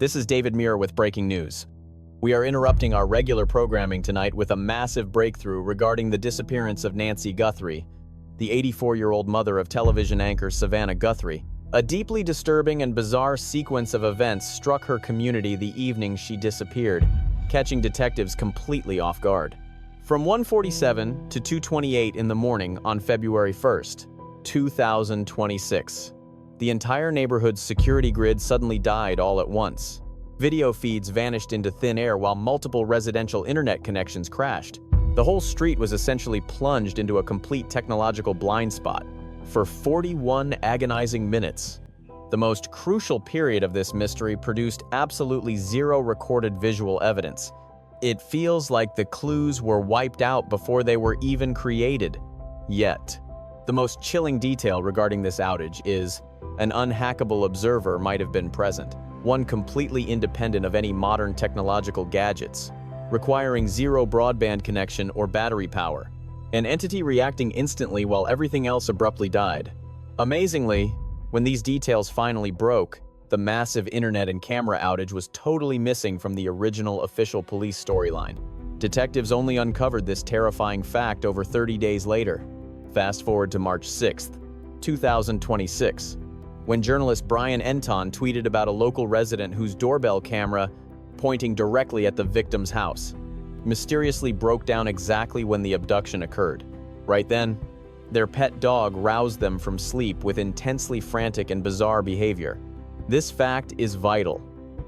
This is David Muir with breaking news. We are interrupting our regular programming tonight with a massive breakthrough regarding the disappearance of Nancy Guthrie, the 84-year-old mother of television anchor Savannah Guthrie. A deeply disturbing and bizarre sequence of events struck her community the evening she disappeared, catching detectives completely off guard. From 1:47 to 2:28 in the morning on February 1st, 2026, the entire neighborhood's security grid suddenly died all at once. Video feeds vanished into thin air while multiple residential internet connections crashed. The whole street was essentially plunged into a complete technological blind spot for 41 agonizing minutes. The most crucial period of this mystery produced absolutely zero recorded visual evidence. It feels like the clues were wiped out before they were even created. Yet, the most chilling detail regarding this outage is an unhackable observer might have been present, one completely independent of any modern technological gadgets, requiring zero broadband connection or battery power. An entity reacting instantly while everything else abruptly died. Amazingly, when these details finally broke, the massive internet and camera outage was totally missing from the original official police storyline. Detectives only uncovered this terrifying fact over 30 days later. Fast forward to March 6th, 2026, when journalist Brian Enton tweeted about a local resident whose doorbell camera, pointing directly at the victim's house, mysteriously broke down exactly when the abduction occurred. Right then, their pet dog roused them from sleep with intensely frantic and bizarre behavior. This fact is vital.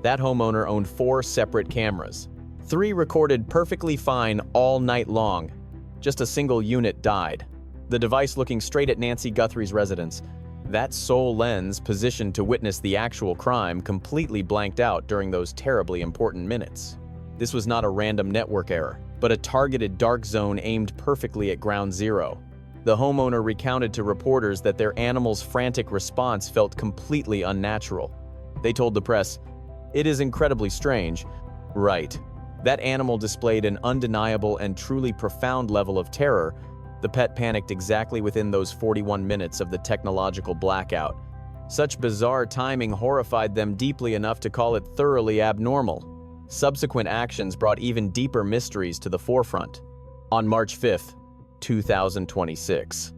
That homeowner owned 4 separate cameras. 3 recorded perfectly fine all night long. Just a single unit died. The device looking straight at Nancy Guthrie's residence. That sole lens positioned to witness the actual crime completely blanked out during those terribly important minutes. This was not a random network error, but a targeted dark zone aimed perfectly at ground zero. The homeowner recounted to reporters that their animal's frantic response felt completely unnatural. They told the press, "It is incredibly strange." Right. That animal displayed an undeniable and truly profound level of terror. The pet panicked exactly within those 41 minutes of the technological blackout. Such bizarre timing horrified them deeply enough to call it thoroughly abnormal. Subsequent actions brought even deeper mysteries to the forefront. On March 5th, 2026,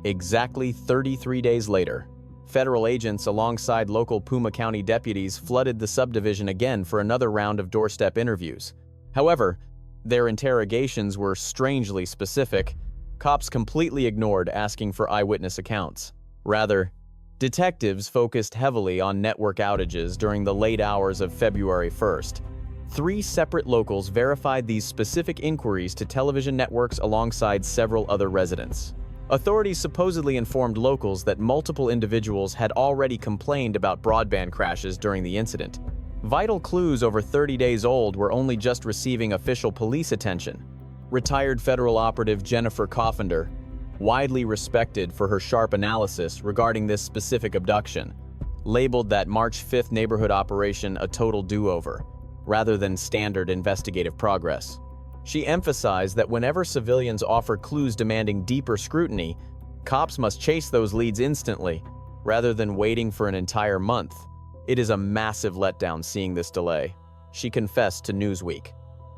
exactly 33 days later, federal agents alongside local Puma County deputies flooded the subdivision again for another round of doorstep interviews. However, their interrogations were strangely specific. Cops completely ignored asking for eyewitness accounts. Rather, detectives focused heavily on network outages during the late hours of February 1st. 3 separate locals verified these specific inquiries to television networks alongside several other residents. Authorities supposedly informed locals that multiple individuals had already complained about broadband crashes during the incident. Vital clues over 30 days old were only just receiving official police attention. Retired federal operative Jennifer Coffender, widely respected for her sharp analysis regarding this specific abduction, labeled that March 5th neighborhood operation a total do-over, rather than standard investigative progress. She emphasized that whenever civilians offer clues demanding deeper scrutiny, cops must chase those leads instantly, rather than waiting for an entire month. It is a massive letdown seeing this delay, she confessed to Newsweek,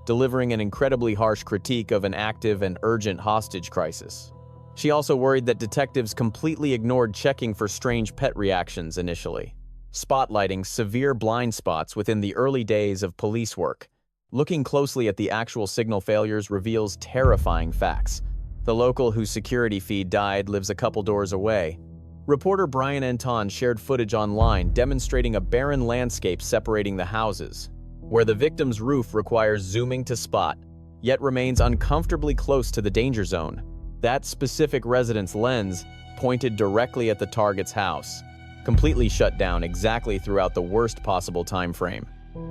delivering an incredibly harsh critique of an active and urgent hostage crisis. She also worried that detectives completely ignored checking for strange pet reactions initially, spotlighting severe blind spots within the early days of police work. Looking closely at the actual signal failures reveals terrifying facts. The local whose security feed died lives a couple doors away. Reporter Brian Enton shared footage online demonstrating a barren landscape separating the houses, where the victim's roof requires zooming to spot, yet remains uncomfortably close to the danger zone. That specific resident's lens pointed directly at the target's house, completely shut down exactly throughout the worst possible time frame.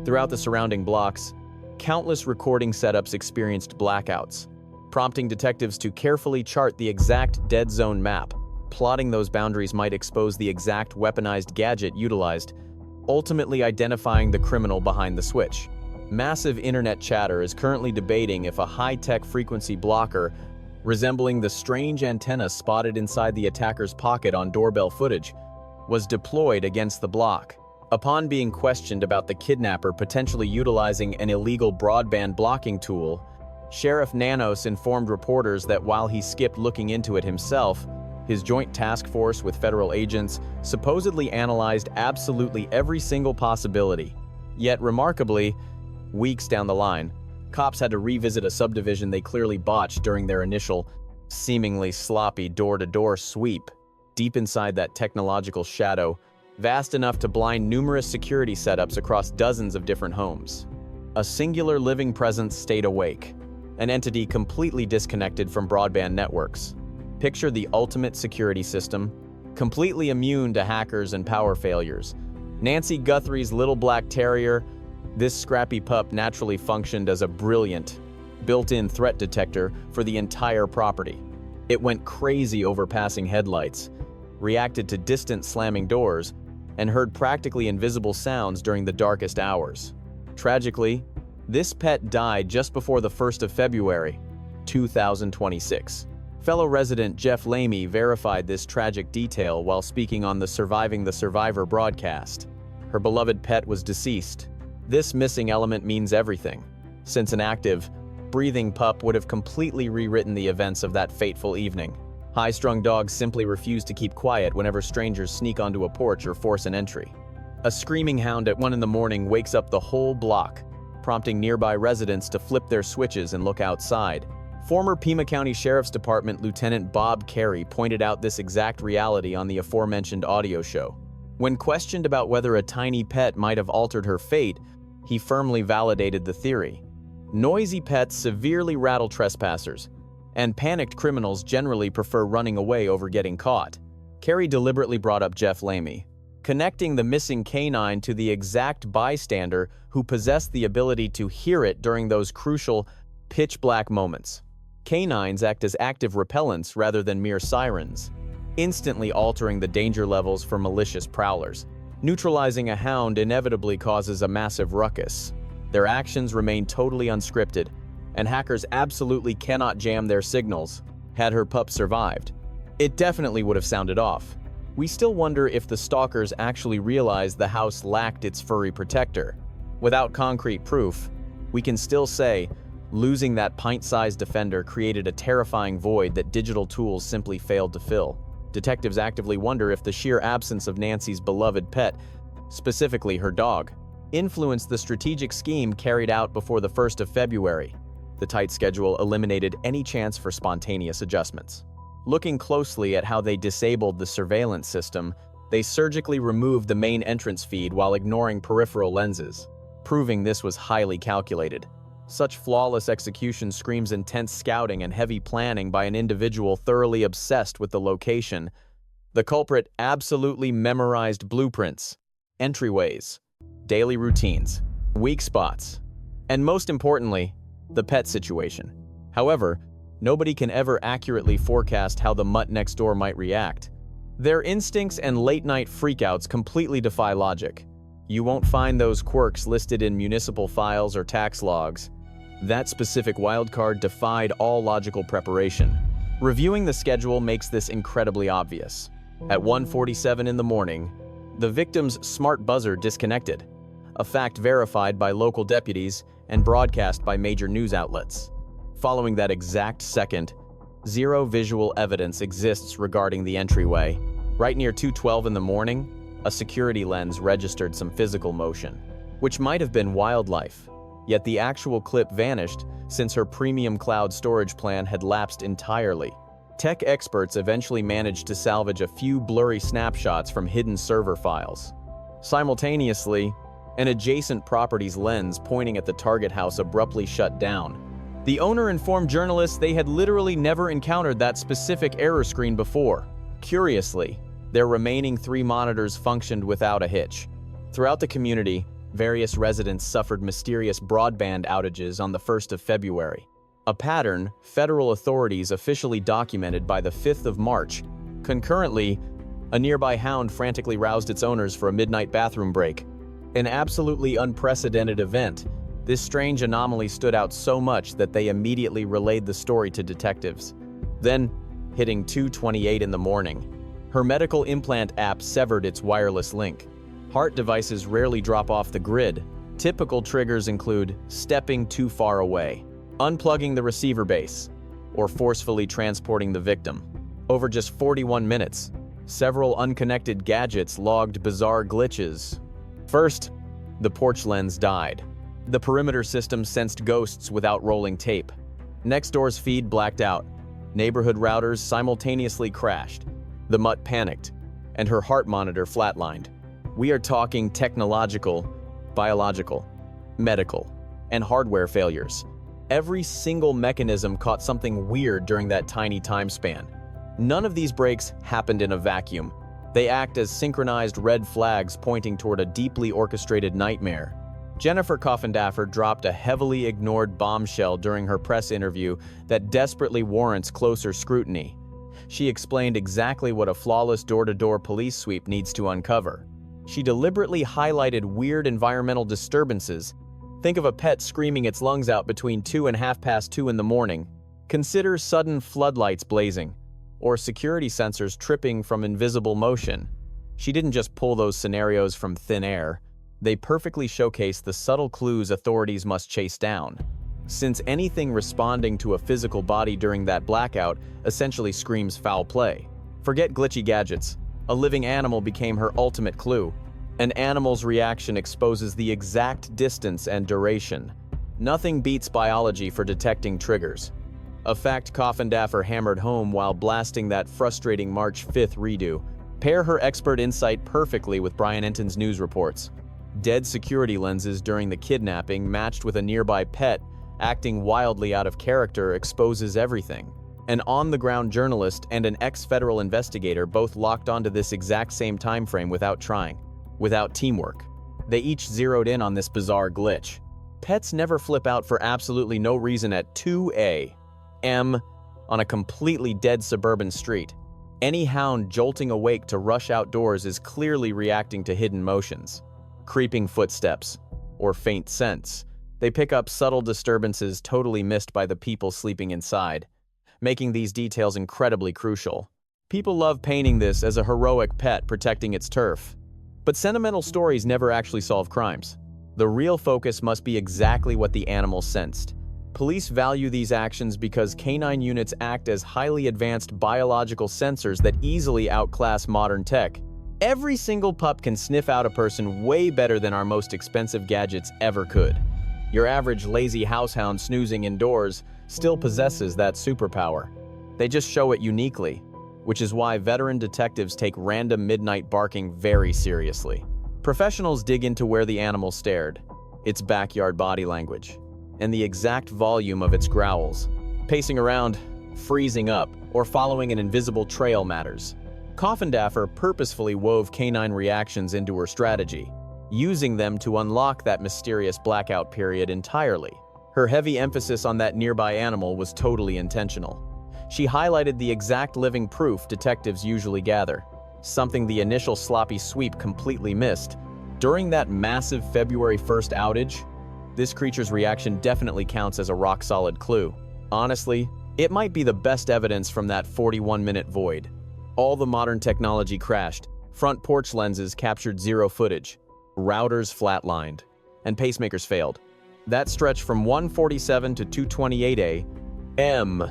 Throughout the surrounding blocks, countless recording setups experienced blackouts, prompting detectives to carefully chart the exact dead zone map. Plotting those boundaries might expose the exact weaponized gadget utilized, ultimately identifying the criminal behind the switch. Massive internet chatter is currently debating if a high-tech frequency blocker resembling the strange antenna spotted inside the attacker's pocket on doorbell footage was deployed against the block. Upon being questioned about the kidnapper potentially utilizing an illegal broadband blocking tool, Sheriff Nanos informed reporters that while he skipped looking into it himself, his joint task force with federal agents supposedly analyzed absolutely every single possibility. Yet, remarkably, weeks down the line, cops had to revisit a subdivision they clearly botched during their initial, seemingly sloppy door-to-door sweep. Deep inside that technological shadow, vast enough to blind numerous security setups across dozens of different homes, a singular living presence stayed awake, an entity completely disconnected from broadband networks. Picture the ultimate security system, completely immune to hackers and power failures. Nancy Guthrie's little black terrier, this scrappy pup naturally functioned as a brilliant, built-in threat detector for the entire property. It went crazy over passing headlights, reacted to distant slamming doors, and heard practically invisible sounds during the darkest hours. Tragically, this pet died just before the 1st of February, 2026. Fellow resident Jeff Lamy verified this tragic detail while speaking on the Surviving the Survivor broadcast. Her beloved pet was deceased. This missing element means everything, since an active, breathing pup would have completely rewritten the events of that fateful evening. High-strung dogs simply refuse to keep quiet whenever strangers sneak onto a porch or force an entry. A screaming hound at 1 in the morning wakes up the whole block, prompting nearby residents to flip their switches and look outside. Former Pima County Sheriff's Department Lieutenant Bob Carey pointed out this exact reality on the aforementioned audio show. When questioned about whether a tiny pet might have altered her fate, he firmly validated the theory. Noisy pets severely rattle trespassers, and panicked criminals generally prefer running away over getting caught. Carey deliberately brought up Jeff Lamy, connecting the missing canine to the exact bystander who possessed the ability to hear it during those crucial, pitch-black moments. Canines act as active repellents rather than mere sirens, instantly altering the danger levels for malicious prowlers. Neutralizing a hound inevitably causes a massive ruckus. Their actions remain totally unscripted, and hackers absolutely cannot jam their signals. Had her pup survived, it definitely would have sounded off. We still wonder if the stalkers actually realized the house lacked its furry protector. Without concrete proof, we can still say losing that pint-sized defender created a terrifying void that digital tools simply failed to fill. Detectives actively wonder if the sheer absence of Nancy's beloved pet, specifically her dog, influenced the strategic scheme carried out before the 1st of February. The tight schedule eliminated any chance for spontaneous adjustments. Looking closely at how they disabled the surveillance system, they surgically removed the main entrance feed while ignoring peripheral lenses, proving this was highly calculated. Such flawless execution screams intense scouting and heavy planning by an individual thoroughly obsessed with the location. The culprit absolutely memorized blueprints, entryways, daily routines, weak spots, and most importantly, the pet situation. However, nobody can ever accurately forecast how the mutt next door might react. Their instincts and late-night freakouts completely defy logic. You won't find those quirks listed in municipal files or tax logs. That specific wildcard defied all logical preparation. Reviewing the schedule makes this incredibly obvious. At 1:47 in the morning, the victim's smart buzzer disconnected, a fact verified by local deputies and broadcast by major news outlets. Following that exact second, zero visual evidence exists regarding the entryway. Right near 2:12 in the morning, a security lens registered some physical motion, which might have been wildlife. Yet the actual clip vanished since her premium cloud storage plan had lapsed entirely. Tech experts eventually managed to salvage a few blurry snapshots from hidden server files. Simultaneously, an adjacent property's lens pointing at the target house abruptly shut down. The owner informed journalists they had literally never encountered that specific error screen before. Curiously, their remaining 3 monitors functioned without a hitch. Throughout the community, various residents suffered mysterious broadband outages on the 1st of February, a pattern federal authorities officially documented by the 5th of March. Concurrently, a nearby hound frantically roused its owners for a midnight bathroom break. An absolutely unprecedented event. This strange anomaly stood out so much that they immediately relayed the story to detectives. Then, hitting 2:28 in the morning, her medical implant app severed its wireless link. HART devices rarely drop off the grid. Typical triggers include stepping too far away, unplugging the receiver base, or forcefully transporting the victim. Over just 41 minutes, several unconnected gadgets logged bizarre glitches. First, the porch lens died. The perimeter system sensed ghosts without rolling tape. Next door's feed blacked out. Neighborhood routers simultaneously crashed. The mutt panicked, and her heart monitor flatlined. We are talking technological, biological, medical, and hardware failures. Every single mechanism caught something weird during that tiny time span. None of these breaks happened in a vacuum. They act as synchronized red flags pointing toward a deeply orchestrated nightmare. Jennifer Kidnapper dropped a heavily ignored bombshell during her press interview that desperately warrants closer scrutiny. She explained exactly what a flawless door-to-door police sweep needs to uncover. She deliberately highlighted weird environmental disturbances. Think of a pet screaming its lungs out between 2 and 2:30 in the morning. Consider sudden floodlights blazing, or security sensors tripping from invisible motion. She didn't just pull those scenarios from thin air. They perfectly showcase the subtle clues authorities must chase down. Since anything responding to a physical body during that blackout essentially screams foul play. Forget glitchy gadgets. A living animal became her ultimate clue. An animal's reaction exposes the exact distance and duration. Nothing beats biology for detecting triggers. A fact Kidnapper hammered home while blasting that frustrating March 5th redo. Pair her expert insight perfectly with Brian Enton's news reports. Dead security lenses during the kidnapping matched with a nearby pet acting wildly out of character exposes everything. An on-the-ground journalist and an ex-federal investigator both locked onto this exact same time frame without trying, without teamwork. They each zeroed in on this bizarre glitch. Pets never flip out for absolutely no reason at 2 a.m. on a completely dead suburban street. Any hound jolting awake to rush outdoors is clearly reacting to hidden motions. Creeping footsteps, or faint scents. They pick up subtle disturbances totally missed by the people sleeping inside, making these details incredibly crucial. People love painting this as a heroic pet protecting its turf. But sentimental stories never actually solve crimes. The real focus must be exactly what the animal sensed. Police value these actions because canine units act as highly advanced biological sensors that easily outclass modern tech. Every single pup can sniff out a person way better than our most expensive gadgets ever could. Your average lazy househound snoozing indoors still possesses that superpower. They just show it uniquely, which is why veteran detectives take random midnight barking very seriously. Professionals dig into where the animal stared, its backyard body language, and the exact volume of its growls. Pacing around, freezing up, or following an invisible trail matters. Kidnapper purposefully wove canine reactions into her strategy, using them to unlock that mysterious blackout period entirely. Her heavy emphasis on that nearby animal was totally intentional. She highlighted the exact living proof detectives usually gather, something the initial sloppy sweep completely missed. During that massive February 1st outage, this creature's reaction definitely counts as a rock-solid clue. Honestly, it might be the best evidence from that 41-minute void. All the modern technology crashed, front porch lenses captured zero footage, routers flatlined, and pacemakers failed. That stretch from 1:47 to 2:28 a.m.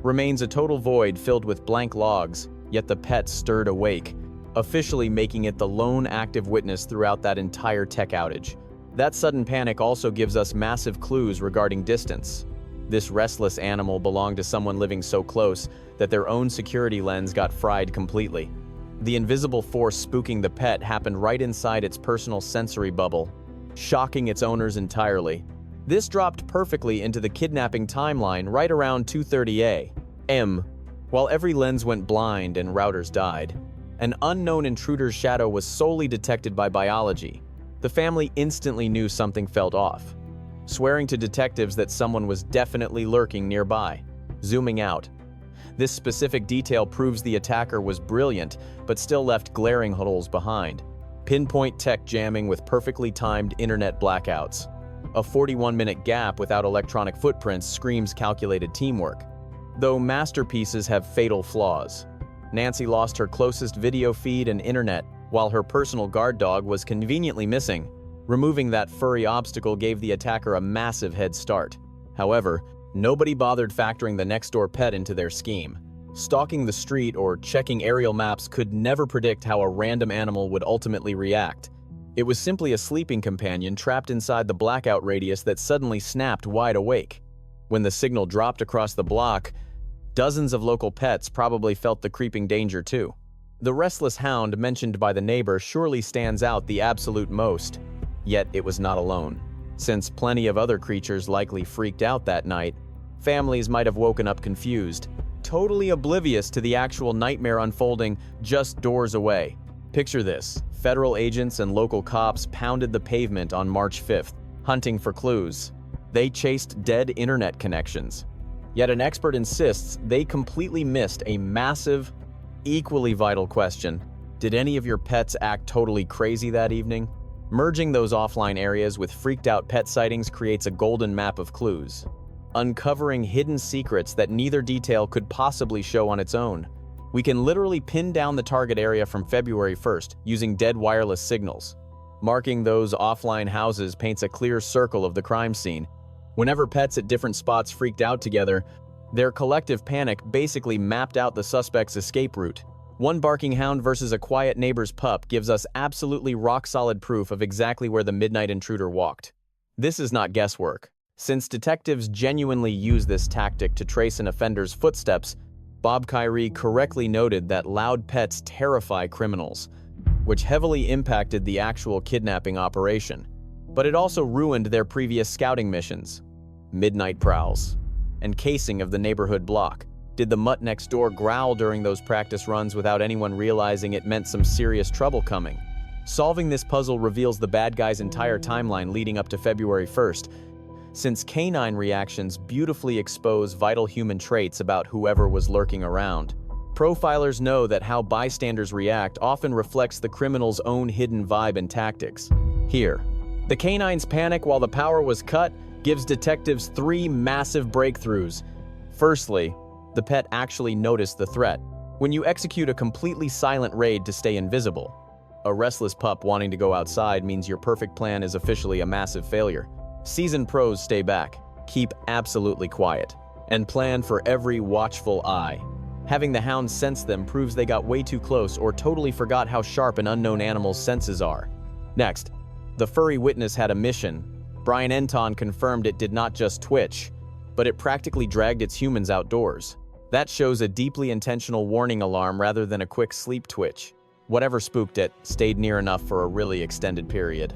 remains a total void filled with blank logs, yet the pet stirred awake, officially making it the lone active witness throughout that entire tech outage. That sudden panic also gives us massive clues regarding distance. This restless animal belonged to someone living so close that their own security lens got fried completely. The invisible force spooking the pet happened right inside its personal sensory bubble, shocking its owners entirely. This dropped perfectly into the kidnapping timeline right around 2:30 a.m. While every lens went blind and routers died, an unknown intruder's shadow was solely detected by biology. The family instantly knew something felt off, swearing to detectives that someone was definitely lurking nearby. Zooming out, this specific detail proves the attacker was brilliant, but still left glaring holes behind. Pinpoint tech jamming with perfectly timed internet blackouts. A 41-minute gap without electronic footprints screams calculated teamwork. Though masterpieces have fatal flaws. Nancy lost her closest video feed and internet, while her personal guard dog was conveniently missing. Removing that furry obstacle gave the attacker a massive head start. However, nobody bothered factoring the next-door pet into their scheme. Stalking the street or checking aerial maps could never predict how a random animal would ultimately react. It was simply a sleeping companion trapped inside the blackout radius that suddenly snapped wide awake. When the signal dropped across the block, dozens of local pets probably felt the creeping danger too. The restless hound mentioned by the neighbor surely stands out the absolute most. Yet it was not alone. Since plenty of other creatures likely freaked out that night, families might have woken up confused, totally oblivious to the actual nightmare unfolding just doors away. Picture this: federal agents and local cops pounded the pavement on March 5th, hunting for clues. They chased dead internet connections. Yet an expert insists they completely missed a massive, equally vital question. Did any of your pets act totally crazy that evening? Merging those offline areas with freaked-out pet sightings creates a golden map of clues, uncovering hidden secrets that neither detail could possibly show on its own. We can literally pin down the target area from February 1st using dead wireless signals. Marking those offline houses paints a clear circle of the crime scene. Whenever pets at different spots freaked out together, their collective panic basically mapped out the suspect's escape route. One barking hound versus a quiet neighbor's pup gives us absolutely rock-solid proof of exactly where the midnight intruder walked. This is not guesswork. Since detectives genuinely use this tactic to trace an offender's footsteps, Bob Kyrie correctly noted that loud pets terrify criminals, which heavily impacted the actual kidnapping operation. But it also ruined their previous scouting missions, midnight prowls, and casing of the neighborhood block. Did the mutt next door growl during those practice runs without anyone realizing it meant some serious trouble coming? Solving this puzzle reveals the bad guy's entire timeline leading up to February 1st, since canine reactions beautifully expose vital human traits about whoever was lurking around. Profilers know that how bystanders react often reflects the criminal's own hidden vibe and tactics. Here, the canine's panic while the power was cut gives detectives 3 massive breakthroughs. Firstly, the pet actually noticed the threat. When you execute a completely silent raid to stay invisible, a restless pup wanting to go outside means your perfect plan is officially a massive failure. Seasoned pros stay back, keep absolutely quiet, and plan for every watchful eye. Having the hound sense them proves they got way too close or totally forgot how sharp an unknown animal's senses are. Next, the furry witness had a mission. Brian Enton confirmed it did not just twitch, but it practically dragged its humans outdoors. That shows a deeply intentional warning alarm rather than a quick sleep twitch. Whatever spooked it stayed near enough for a really extended period.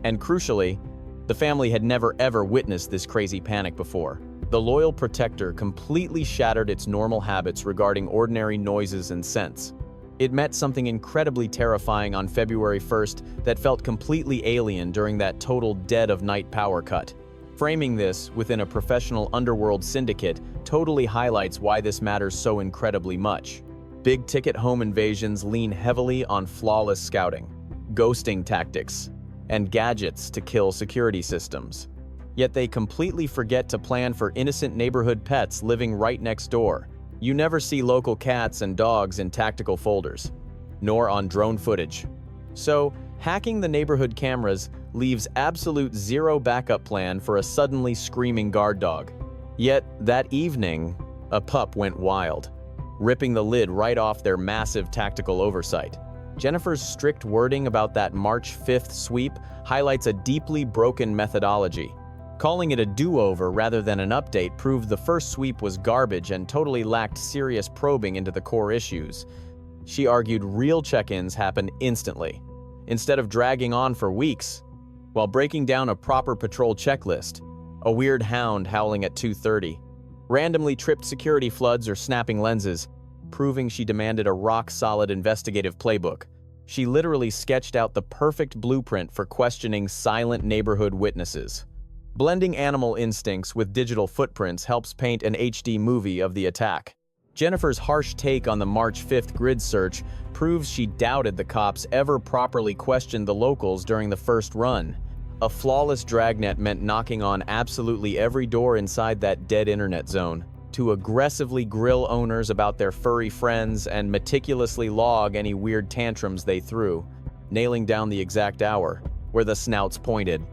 And crucially, the family had never ever witnessed this crazy panic before. The loyal protector completely shattered its normal habits regarding ordinary noises and scents. It met something incredibly terrifying on February 1st that felt completely alien during that total dead-of-night power cut. Framing this within a professional underworld syndicate totally highlights why this matters so incredibly much. Big-ticket home invasions lean heavily on flawless scouting, ghosting tactics, and gadgets to kill security systems. Yet they completely forget to plan for innocent neighborhood pets living right next door. You never see local cats and dogs in tactical folders, nor on drone footage. So, hacking the neighborhood cameras leaves absolute zero backup plan for a suddenly screaming guard dog. Yet, that evening, a pup went wild, ripping the lid right off their massive tactical oversight. Jennifer's strict wording about that March 5th sweep highlights a deeply broken methodology. Calling it a do-over rather than an update proved the first sweep was garbage and totally lacked serious probing into the core issues. She argued real check-ins happen instantly, instead of dragging on for weeks. While breaking down a proper patrol checklist, a weird hound howling at 2:30, randomly tripped security floods or snapping lenses, proving she demanded a rock-solid investigative playbook. She literally sketched out the perfect blueprint for questioning silent neighborhood witnesses. Blending animal instincts with digital footprints helps paint an HD movie of the attack. Jennifer's harsh take on the March 5th grid search proves she doubted the cops ever properly questioned the locals during the first run. A flawless dragnet meant knocking on absolutely every door inside that dead internet zone. to aggressively grill owners about their furry friends and meticulously log any weird tantrums they threw, nailing down the exact hour where the snouts pointed,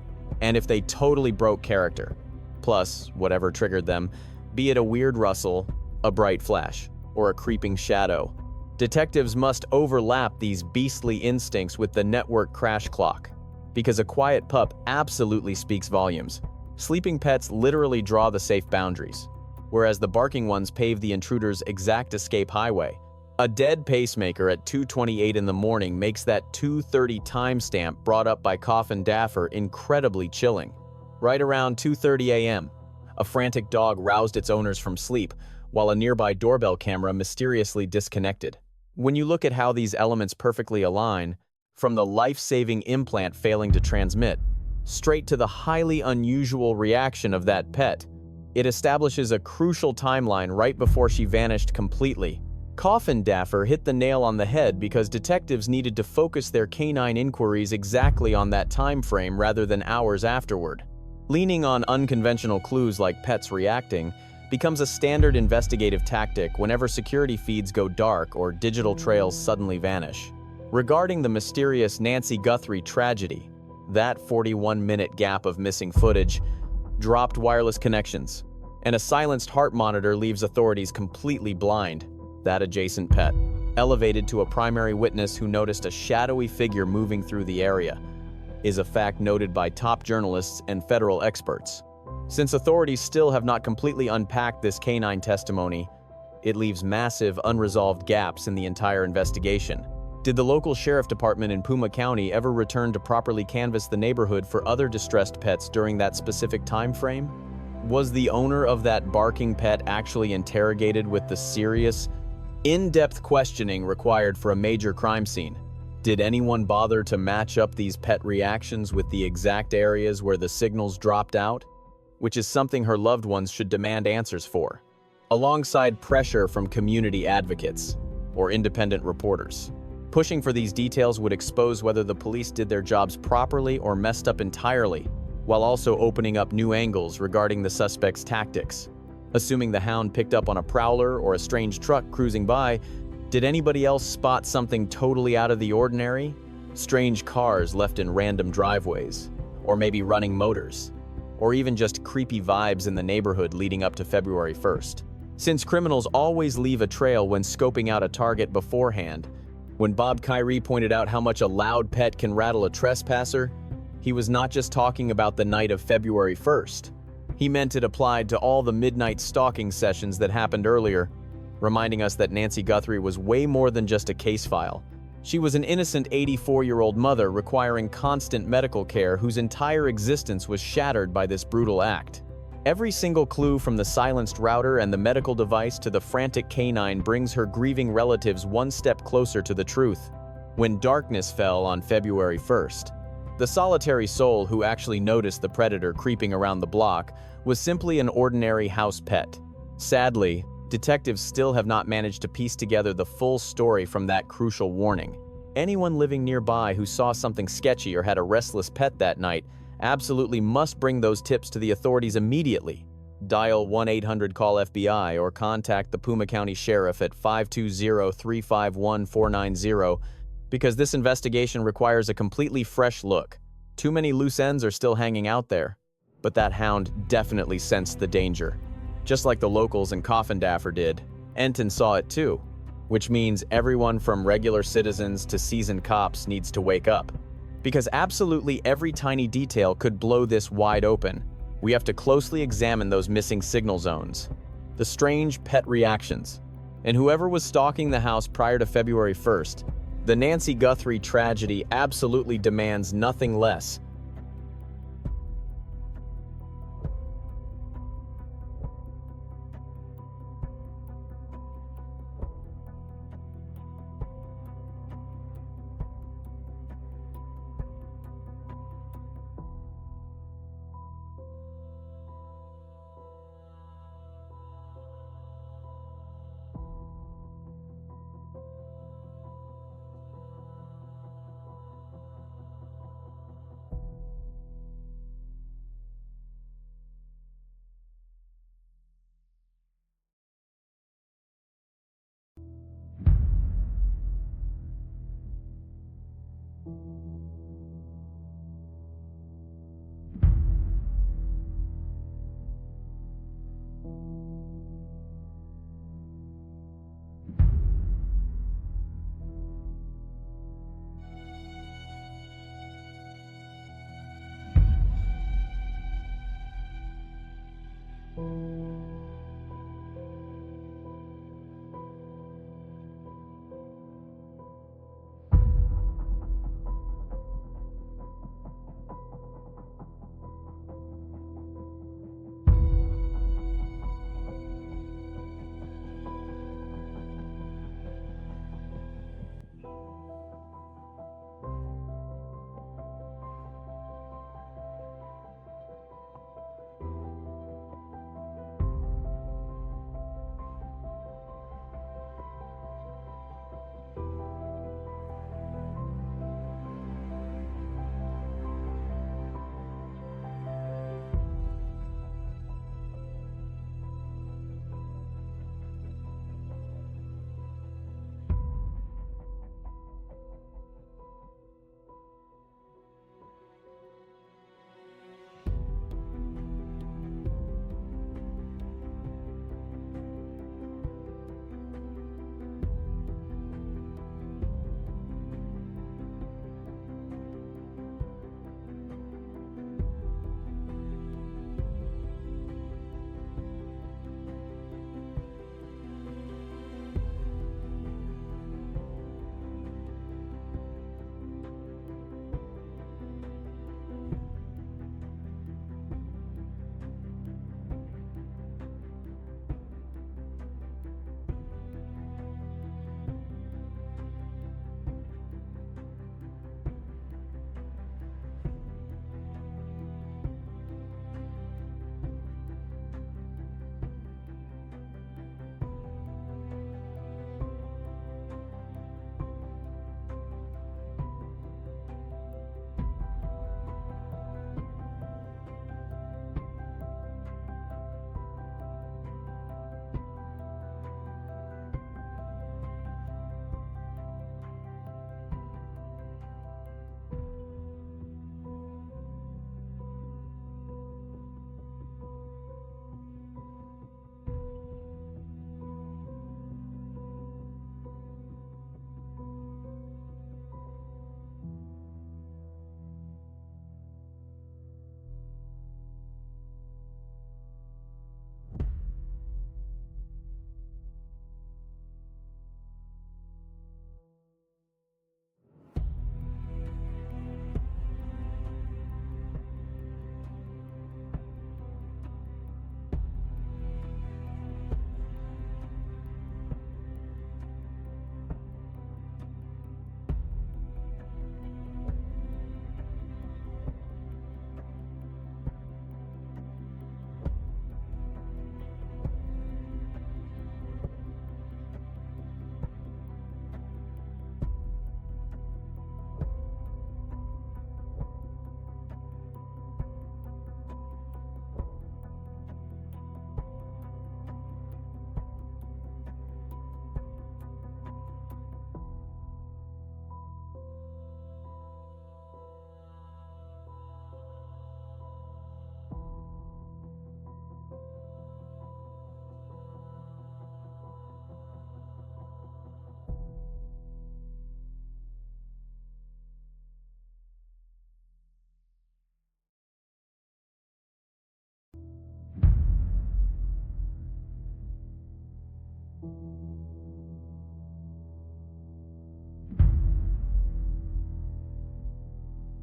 and if they totally broke character, plus whatever triggered them, be it a weird rustle, a bright flash, or a creeping shadow. Detectives must overlap these beastly instincts with the network crash clock, because a quiet pup absolutely speaks volumes. Sleeping pets literally draw the safe boundaries, whereas the barking ones pave the intruder's exact escape highway. A dead pacemaker at 2:28 in the morning makes that 2:30 timestamp brought up by Kidnapper incredibly chilling. Right around 2:30 a.m., a frantic dog roused its owners from sleep, while a nearby doorbell camera mysteriously disconnected. When you look at how these elements perfectly align, from the life-saving implant failing to transmit, straight to the highly unusual reaction of that pet, it establishes a crucial timeline right before she vanished completely. Kidnapper hit the nail on the head because detectives needed to focus their canine inquiries exactly on that time frame rather than hours afterward. Leaning on unconventional clues like pets reacting becomes a standard investigative tactic whenever security feeds go dark or digital trails suddenly vanish. Regarding the mysterious Nancy Guthrie tragedy, that 41-minute gap of missing footage, dropped wireless connections, and a silenced heart monitor leaves authorities completely blind. That adjacent pet, elevated to a primary witness who noticed a shadowy figure moving through the area, is a fact noted by top journalists and federal experts. Since authorities still have not completely unpacked this canine testimony, it leaves massive unresolved gaps in the entire investigation. Did the local sheriff department in Puma County ever return to properly canvass the neighborhood for other distressed pets during that specific time frame? Was the owner of that barking pet actually interrogated with the serious, in-depth questioning required for a major crime scene? Did anyone bother to match up these pet reactions with the exact areas where the signals dropped out? Which is something her loved ones should demand answers for, alongside pressure from community advocates or independent reporters. Pushing for these details would expose whether the police did their jobs properly or messed up entirely, while also opening up new angles regarding the suspect's tactics. Assuming the hound picked up on a prowler or a strange truck cruising by, did anybody else spot something totally out of the ordinary? Strange cars left in random driveways, or maybe running motors, or even just creepy vibes in the neighborhood leading up to February 1st. Since criminals always leave a trail when scoping out a target beforehand, when Bob Kyrie pointed out how much a loud pet can rattle a trespasser, he was not just talking about the night of February 1st. He meant it applied to all the midnight stalking sessions that happened earlier, reminding us that Nancy Guthrie was way more than just a case file. She was an innocent 84-year-old mother requiring constant medical care whose entire existence was shattered by this brutal act. Every single clue from the silenced router and the medical device to the frantic canine brings her grieving relatives one step closer to the truth. When darkness fell on February 1st, the solitary soul who actually noticed the predator creeping around the block was simply an ordinary house pet. Sadly, detectives still have not managed to piece together the full story from that crucial warning. Anyone living nearby who saw something sketchy or had a restless pet that night absolutely must bring those tips to the authorities immediately. Dial 1-800-CALL-FBI or contact the Puma County Sheriff at 520-351-490 because this investigation requires a completely fresh look. Too many loose ends are still hanging out there, but that hound definitely sensed the danger. Just like the locals in Kidnapper did, Enton saw it too, which means everyone from regular citizens to seasoned cops needs to wake up. Because absolutely every tiny detail could blow this wide open, we have to closely examine those missing signal zones, the strange pet reactions, and whoever was stalking the house prior to February 1st. The Nancy Guthrie tragedy absolutely demands nothing less.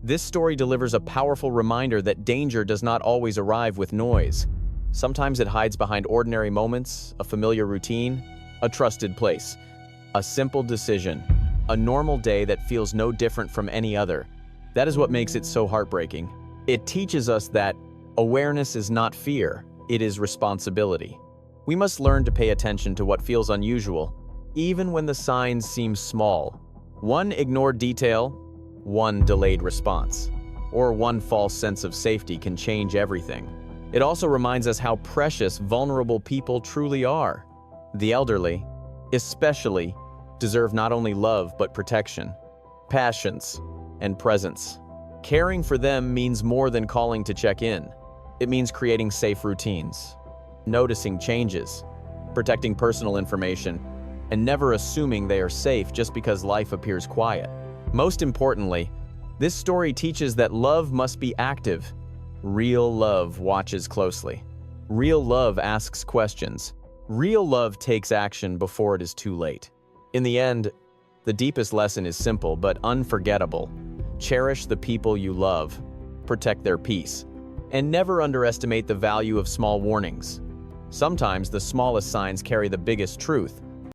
This story delivers a powerful reminder that danger does not always arrive with noise. Sometimes it hides behind ordinary moments, a familiar routine, a trusted place. A simple decision, a normal day that feels no different from any other. That is what makes it so heartbreaking. It teaches us that awareness is not fear, it is responsibility. We must learn to pay attention to what feels unusual, even when the signs seem small. One ignored detail, one delayed response, or one false sense of safety can change everything. It also reminds us how precious vulnerable people truly are. The elderly, especially, deserve not only love but protection, patience, and presence. Caring for them means more than calling to check in. It means creating safe routines, noticing changes, protecting personal information, and never assuming they are safe just because life appears quiet. Most importantly, this story teaches that love must be active. Real love watches closely. Real love asks questions. Real love takes action before it is too late. In the end, the deepest lesson is simple but unforgettable. Cherish the people you love, protect their peace, and never underestimate the value of small warnings. Sometimes the smallest signs carry the biggest truth.